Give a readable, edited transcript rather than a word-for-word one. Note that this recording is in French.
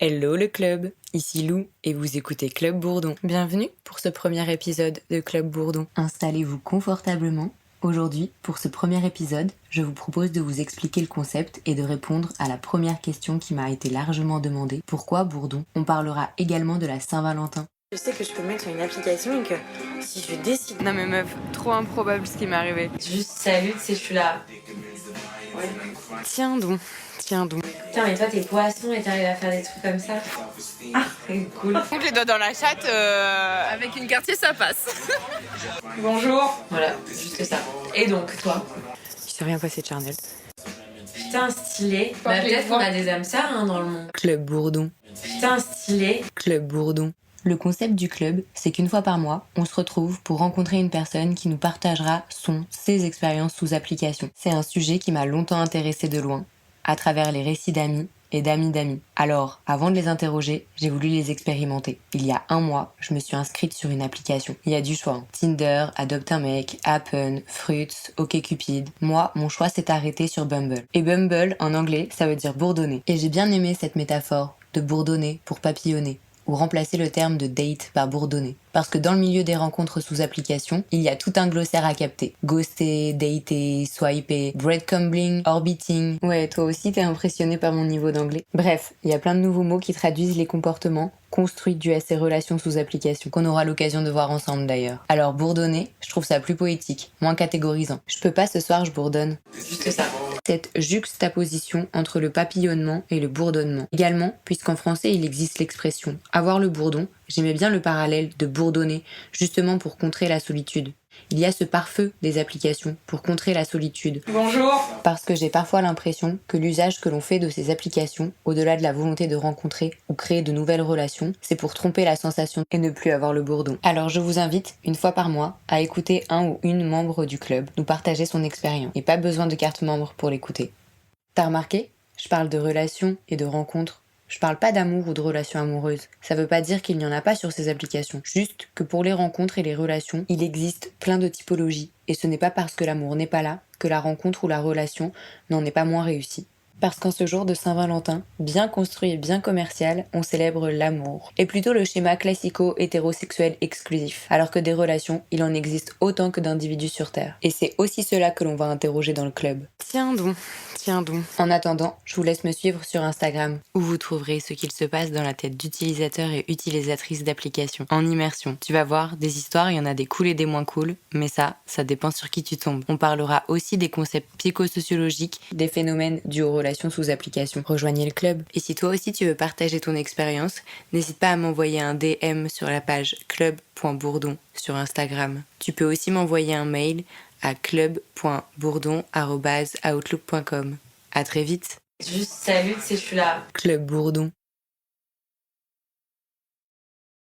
Hello le club, ici Lou et vous écoutez Club Bourdon. Bienvenue pour ce premier épisode de Club Bourdon. Installez-vous confortablement. Aujourd'hui, pour ce premier épisode, je vous propose de vous expliquer le concept et de répondre à la première question qui m'a été largement demandée. Pourquoi Bourdon ? On parlera également de la Saint-Valentin. Je sais que je peux le mettre sur une application et que si je décide... Non mais meuf, trop improbable ce qui m'est arrivé. Juste salut, tu sais, je suis là. Ouais. Tiens donc. Putain, mais toi, t'es poisson et t'arrives à faire des trucs comme ça. Ah, c'est cool. Donc les doigts dans la chatte, avec une quartier ça passe. Bonjour. Voilà, juste ça. Et donc, toi ? Il s'est rien passé de charnel. Putain, stylé. Bah, peut-être qu'on a des âmes sœurs dans le monde. Club Bourdon. Putain, stylé. Club Bourdon. Le concept du club, c'est qu'une fois par mois, on se retrouve pour rencontrer une personne qui nous partagera ses expériences sous application. C'est un sujet qui m'a longtemps intéressée de loin, à travers les récits d'amis et d'amis d'amis. Alors, avant de les interroger, j'ai voulu les expérimenter. Il y a 1 mois, je me suis inscrite sur une application. Il y a du choix. Tinder, Adopte un mec, Happen, Fruits, OkCupid. Moi, mon choix s'est arrêté sur Bumble. Et Bumble, en anglais, ça veut dire bourdonner. Et j'ai bien aimé cette métaphore de bourdonner pour papillonner, ou remplacer le terme de date par bourdonner. Parce que dans le milieu des rencontres sous application, il y a tout un glossaire à capter. Ghoster, dater, swiper, breadcrumbing, orbiting. Ouais, toi aussi t'es impressionné par mon niveau d'anglais. Bref, il y a plein de nouveaux mots qui traduisent les comportements construits dus à ces relations sous application, qu'on aura l'occasion de voir ensemble d'ailleurs. Alors bourdonner, je trouve ça plus poétique, moins catégorisant. Je peux pas ce soir, je bourdonne. Juste ça. Cette juxtaposition entre le papillonnement et le bourdonnement. Également, puisqu'en français il existe l'expression « avoir le bourdon », j'aimais bien le parallèle de bourdonner, justement pour contrer la solitude. Il y a ce pare-feu des applications pour contrer la solitude. Bonjour. Parce que j'ai parfois l'impression que l'usage que l'on fait de ces applications, au-delà de la volonté de rencontrer ou créer de nouvelles relations, c'est pour tromper la sensation et ne plus avoir le bourdon. Alors je vous invite, une fois par mois, à écouter un ou une membre du club nous partager son expérience. Et pas besoin de carte membre pour l'écouter. T'as remarqué ? Je parle de relations et de rencontres. Je parle pas d'amour ou de relations amoureuses. Ça veut pas dire qu'il n'y en a pas sur ces applications. Juste que pour les rencontres et les relations, il existe plein de typologies. Et ce n'est pas parce que l'amour n'est pas là que la rencontre ou la relation n'en est pas moins réussie. Parce qu'en ce jour de Saint-Valentin, bien construit et bien commercial, on célèbre l'amour. Et plutôt le schéma classico-hétérosexuel exclusif. Alors que des relations, il en existe autant que d'individus sur Terre. Et c'est aussi cela que l'on va interroger dans le club. Tiens donc. En attendant, je vous laisse me suivre sur Instagram, où vous trouverez ce qu'il se passe dans la tête d'utilisateurs et utilisatrices d'applications. En immersion. Tu vas voir, des histoires, il y en a des cool et des moins cool, mais ça dépend sur qui tu tombes. On parlera aussi des concepts psychosociologiques, des phénomènes dus aux relations sous application. Rejoignez le club. Et si toi aussi tu veux partager ton expérience, n'hésite pas à m'envoyer un DM sur la page club.bourdon sur Instagram. Tu peux aussi m'envoyer un mail à club.bourdon@outlook.com. À très vite. Juste salut, tu sais, je suis là. Club Bourdon.